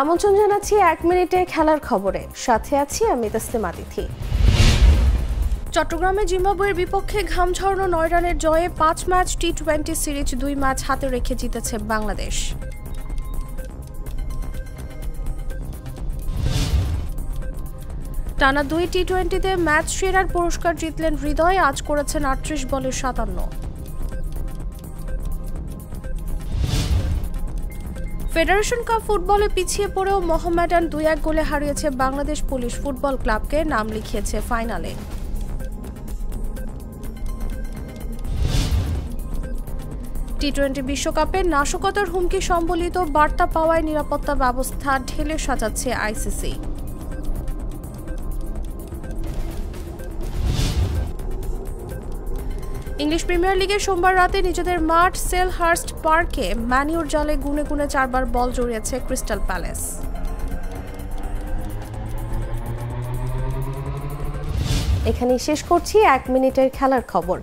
আমন্ত্রণ জানাচ্ছি 1 মিনিটে খেলার খবরে, সাথে আছি আমি তাসলিমা তিথি। চট্টগ্রামে জিম্বাবুয়ের বিপক্ষে ঘাম ঝরানো 9 রানের জয়ে 5 ম্যাচ টি20 সিরিজ 2 ম্যাচ হাতে রেখে জিতেছে বাংলাদেশ। টানা 2 টি20তে ম্যাচ সেরার পুরস্কার জিতলেন হৃদয়, আজ করেছেন 38 বলে 57। ফেডারেশন কাপ ফুটবলে পিছিয়ে পড়েও মোহামেডান 2-1 গোলে হারিয়েছে বাংলাদেশ পুলিশ ফুটবল ক্লাবকে, নাম লিখিয়েছে ফাইনালে। টি20 বিশ্বকাপে নাশকতার হুমকি সম্বলিত বার্তা পাওয়ায় নিরাপত্তা ব্যবস্থা ঢেলে সাজাচ্ছে আইসিসি। ইংলিশ প্রিমিয়ার লিগে সোমবার রাতে নিজেদের মাঠ সেলহার্স্ট পার্কে ম্যানিউর জালে গুনে গুনে 4 বার বল জড়িয়েছে ক্রিস্টাল প্যালেস। এখানেই শেষ করছি 1 মিনিটের খেলার খবর।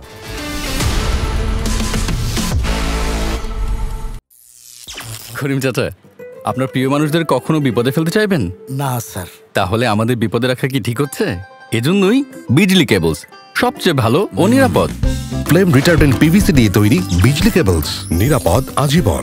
করিম চাচা, আপনার প্রিয় মানুষদের কখনো বিপদে ফেলতে চাইবেন না স্যার। তাহলে আমাদের বিপদে রাখা কি ঠিক হচ্ছে? এজন্যই বিজলি কেবলস সবচেয়ে ভালো ও নিরাপদ। ফ্লেম রিটার্ডেন্ট পিভিসি দিয়ে তৈরি বিজলি কেবলস, নিরাপদ আজীবন।